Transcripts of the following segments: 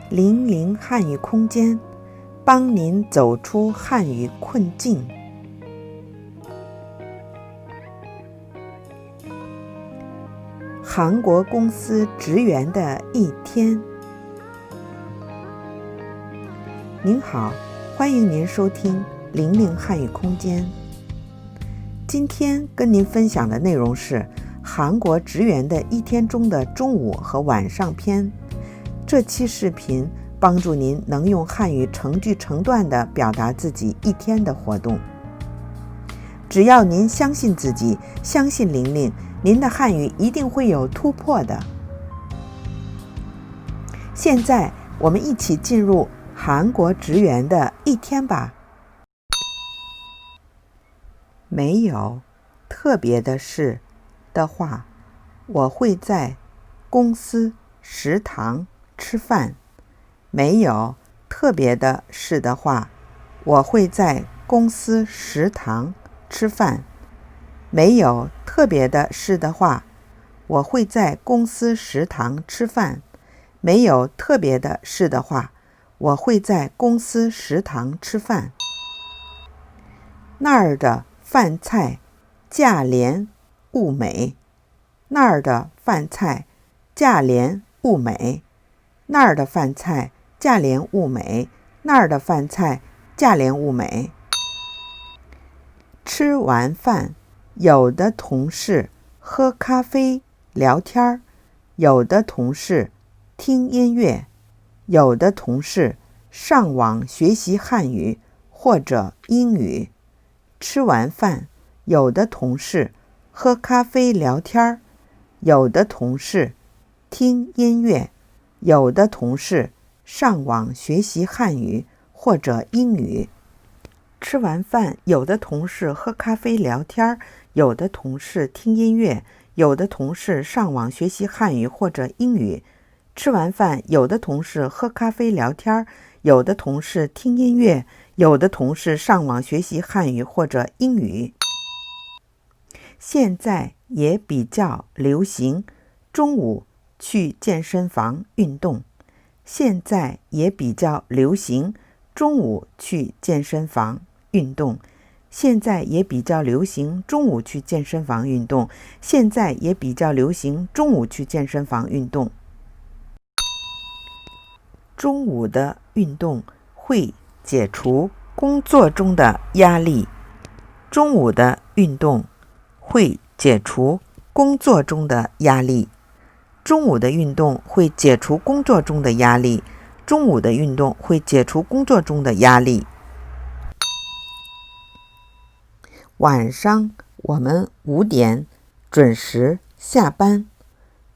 零零汉语空间，帮您走出汉语困境。韩国公司职员的一天。您好，欢迎您收听零零汉语空间。今天跟您分享的内容是韩国职员的一天中的中午和晚上篇。这期视频帮助您能用汉语成句成段地表达自己一天的活动。只要您相信自己，相信玲玲，您的汉语一定会有突破的。现在我们一起进入韩国职员的一天吧。没有特别的事的话，我会在公司食堂吃饭。没有特别的事的话，我会在公司食堂吃饭。没有特别的事的话，我会在公司食堂吃饭。没有特别的事的话，我会在公司食堂吃饭。那儿的饭菜价廉物美。那儿的饭菜价廉物美。那儿的饭菜价廉物美。那儿的饭菜价廉物美。吃完饭，有的同事喝咖啡聊天，有的同事听音乐，有的同事上网学习汉语或者英语。吃完饭，有的同事喝咖啡聊天，有的同事听音乐，有的同事上网学习汉语或者英语。吃完饭，有的同事喝咖啡聊天，有的同事听音乐，有的同事上网学习汉语或者英语。吃完饭，有的同事喝咖啡聊天，有的同事听音乐，有的同事上网学习汉语或者英语。现在也比较流行中午去健身房运动。现在也比较流行中午去健身房运动。现在也比较流行中午去健身房运动。现在也比较流行中午去健身房运动。中午的运动会解除工作中的压力。中午的运动会解除工作中的压力。中午的运动会解除工作中的压力。中午的运动会解除工作中的压力。晚上我们5点准时下班。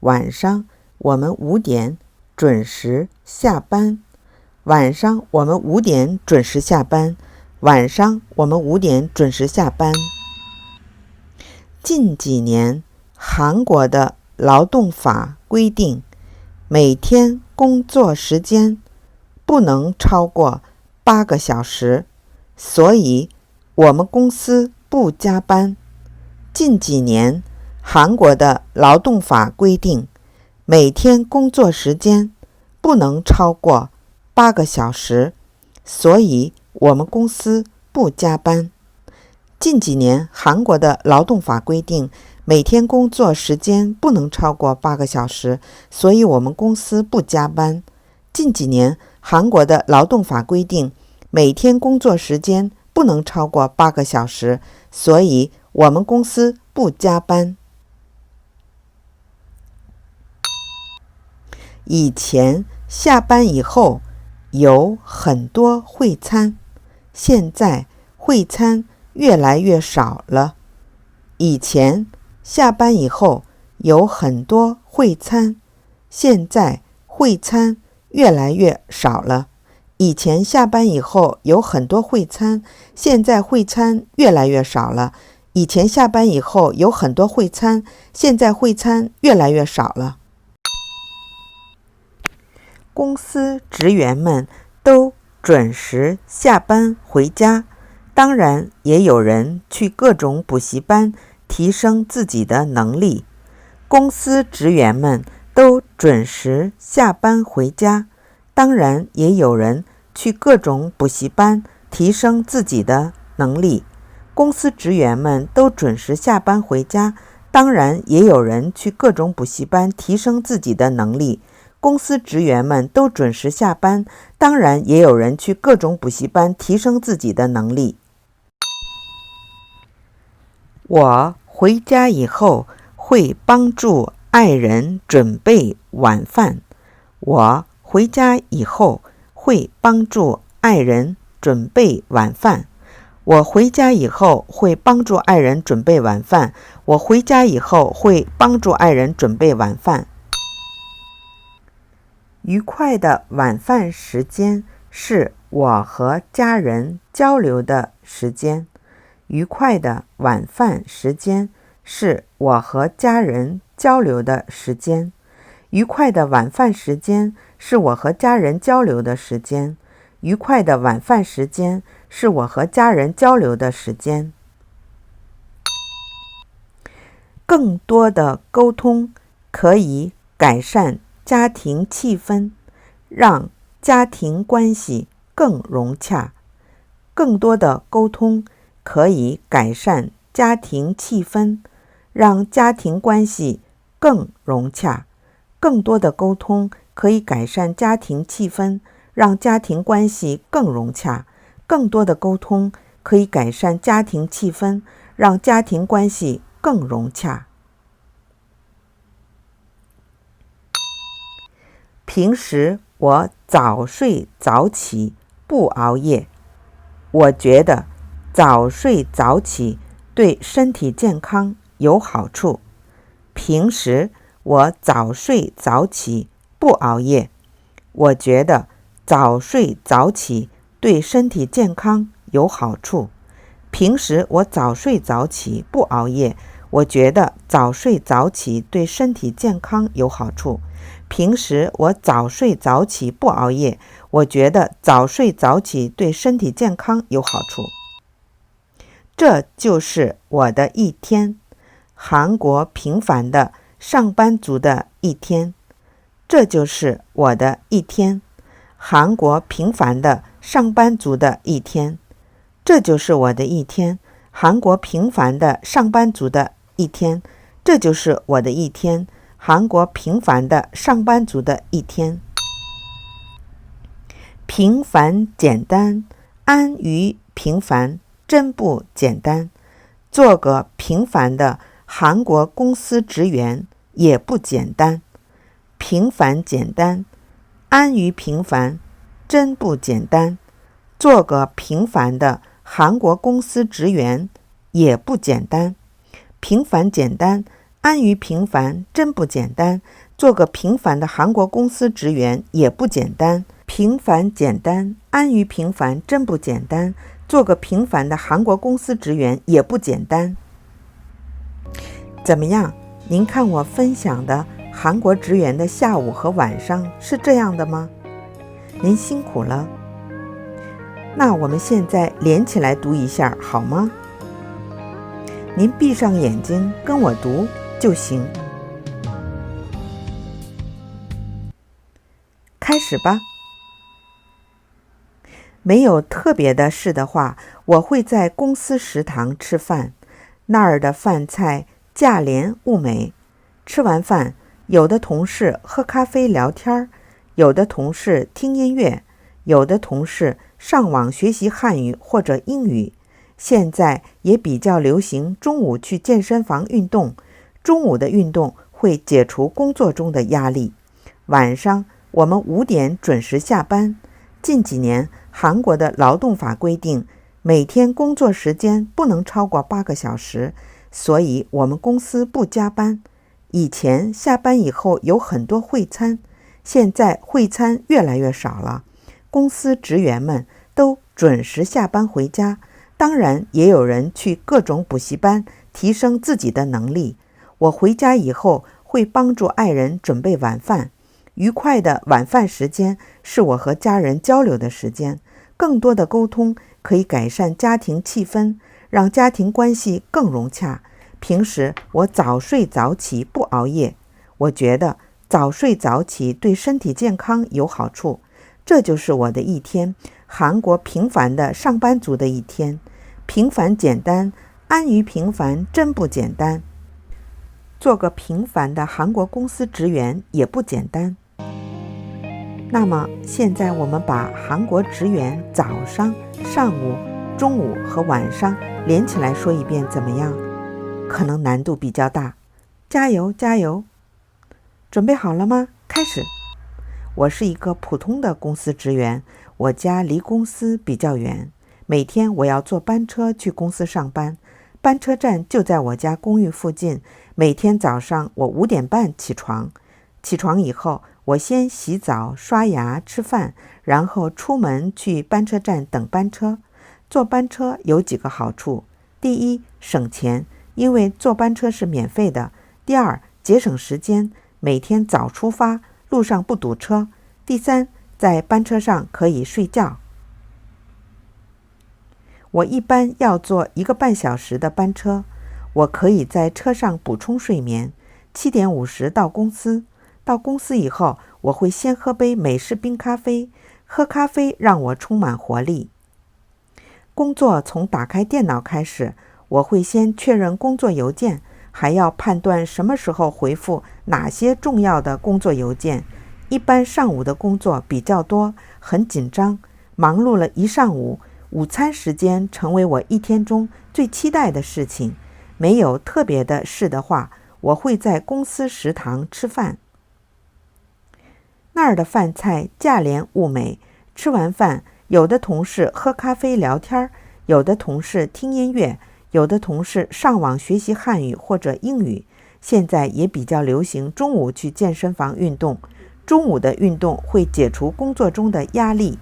晚上我们5点准时下班。晚上我们5点准时下班。晚上我们5点准时下班。近几年，韩国的劳动法规定，每天工作时间不能超过8个小时，所以我们公司不加班。近几年，韩国的劳动法规定，每天工作时间不能超过8个小时，所以我们公司不加班。近几年，韩国的劳动法规定，每天工作时间不能超过8个小时，所以我们公司不加班。近几年，韩国的劳动法规定，每天工作时间不能超过8个小时，所以我们公司不加班。以前下班以后有很多会餐，现在会餐越来越少了。以前下班以后有很多会餐，现在会餐越来越少了。以前下班以后有很多会餐，现在会餐越来越少了。以前下班以后有很多会餐，现在会餐越来越少了。公司职员们都准时下班回家，当然也有人去各种补习班提升自己的能力。公司职员们都准时下班回家，当然也有人去各种补习班提升自己的能力。公司职员们都准时下班回家，当然也有人去各种补习班提升自己的能力。公司职员们都准时下班，当然也有人去各种补习班提升自己的能力。我回家以后会帮助爱人准备晚饭。我回家以后会帮助爱人准备晚饭。我回家以后会帮助爱人准备晚饭。我回家以后会帮助爱人准备晚饭。愉快的晚饭时间是我和家人交流的时间。愉快的晚饭时间是我和家人交流的时间。愉快的晚饭时间是我和家人交流的时间。愉快的晚饭时间是我和家人交流的时间。更多的沟通可以改善家庭气氛，让家庭关系更融洽。更多的沟通可以改善家庭气氛，让家庭关系更融洽。更多的沟通可以改善家庭气氛，让家庭关系更融洽。更多的沟通可以改善家庭气氛，让家庭关系更融洽。平时我早睡早起，不熬夜。我觉得早睡早起对身体健康有好处。平时我早睡早起，不熬夜。我觉得早睡早起对身体健康有好处。平时我早睡早起，不熬夜。我觉得早睡早起对身体健康有好处。平时我早睡早起，不熬夜。我觉得早睡早起对身体健康有好处。这就是我的一天，韩国平凡的上班族的一天。这就是我的一天，韩国平凡的上班族的一天。这就是我的一天，韩国平凡的上班族的一天。这就是我的一天，韩国平凡的上班族的一天。平凡简单，安于平凡，真不简单。做个平凡的韩国公司职员也不简单。平凡简单，安于平凡，真不简单。做个平凡的韩国公司职员也不简单。平凡简单，安于平凡，真不简单。做个平凡的韩国公司职员也不简单。平凡简单，安于平凡，真不简单。做个平凡的韩国公司职员也不简单。怎么样？您看我分享的韩国职员的下午和晚上是这样的吗？您辛苦了。那我们现在连起来读一下好吗？您闭上眼睛跟我读就行。开始吧。没有特别的事的话，我会在公司食堂吃饭，那儿的饭菜价廉物美。吃完饭，有的同事喝咖啡聊天，有的同事听音乐，有的同事上网学习汉语或者英语。现在也比较流行中午去健身房运动，中午的运动会解除工作中的压力。晚上我们5点准时下班。近几年，韩国的劳动法规定，每天工作时间不能超过8个小时，所以我们公司不加班。以前下班以后有很多会餐，现在会餐越来越少了。公司职员们都准时下班回家，当然也有人去各种补习班提升自己的能力。我回家以后会帮助爱人准备晚饭。愉快的晚饭时间是我和家人交流的时间。更多的沟通可以改善家庭气氛，让家庭关系更融洽。平时我早睡早起，不熬夜。我觉得早睡早起对身体健康有好处。这就是我的一天，韩国平凡的上班族的一天。平凡简单，安于平凡真不简单。做个平凡的韩国公司职员也不简单。那么现在我们把韩国职员早上、上午、中午和晚上连起来说一遍怎么样？可能难度比较大，加油加油！准备好了吗？开始。我是一个普通的公司职员，我家离公司比较远，每天我要坐班车去公司上班，班车站就在我家公寓附近。每天早上我5点半起床，起床以后我先洗澡、刷牙、吃饭，然后出门去班车站等班车。坐班车有几个好处：第一，省钱，因为坐班车是免费的；第二，节省时间，每天早出发，路上不堵车；第三，在班车上可以睡觉。我一般要坐1个半小时的班车，我可以在车上补充睡眠。7点50到公司，到公司以后，我会先喝杯美式冰咖啡，喝咖啡让我充满活力。工作从打开电脑开始，我会先确认工作邮件，还要判断什么时候回复哪些重要的工作邮件。一般上午的工作比较多，很紧张，忙碌了一上午。午餐时间成为我一天中最期待的事情。没有特别的事的话，我会在公司食堂吃饭。那儿的饭菜价廉物美，吃完饭，有的同事喝咖啡聊天，有的同事听音乐，有的同事上网学习汉语或者英语。现在也比较流行中午去健身房运动，中午的运动会解除工作中的压力。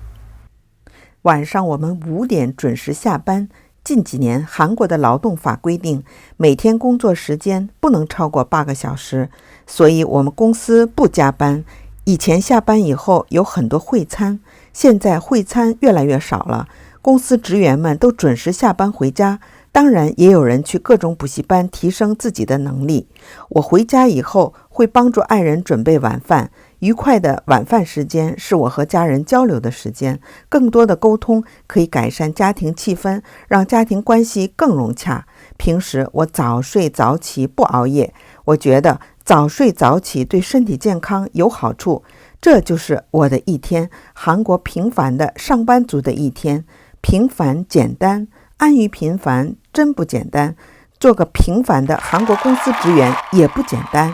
晚上我们5点准时下班。近几年韩国的劳动法规定，每天工作时间不能超过8个小时，所以我们公司不加班。以前下班以后有很多会餐，现在会餐越来越少了，公司职员们都准时下班回家。当然也有人去各种补习班提升自己的能力。我回家以后会帮助爱人准备晚饭，愉快的晚饭时间是我和家人交流的时间，更多的沟通可以改善家庭气氛，让家庭关系更融洽。平时我早睡早起，不熬夜，我觉得早睡早起对身体健康有好处。这就是我的一天，韩国平凡的上班族的一天。平凡简单，安于平凡真不简单。做个平凡的韩国公司职员也不简单。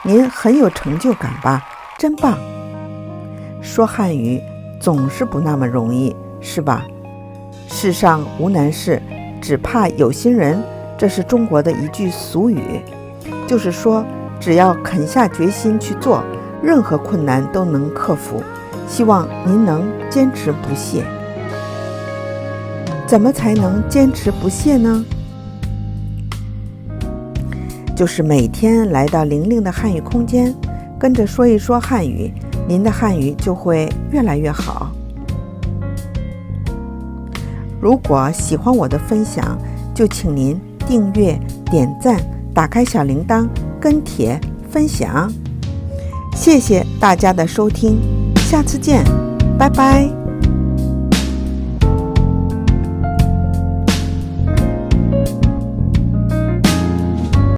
您很有成就感吧？真棒！说汉语总是不那么容易，是吧？世上无难事，只怕有心人，这是中国的一句俗语，就是说只要肯下决心去做，任何困难都能克服。希望您能坚持不懈。怎么才能坚持不懈呢？就是每天来到玲玲的汉语空间，跟着说一说汉语，您的汉语就会越来越好。如果喜欢我的分享，就请您订阅、点赞、打开小铃铛、跟帖、分享。谢谢大家的收听，下次见，拜拜。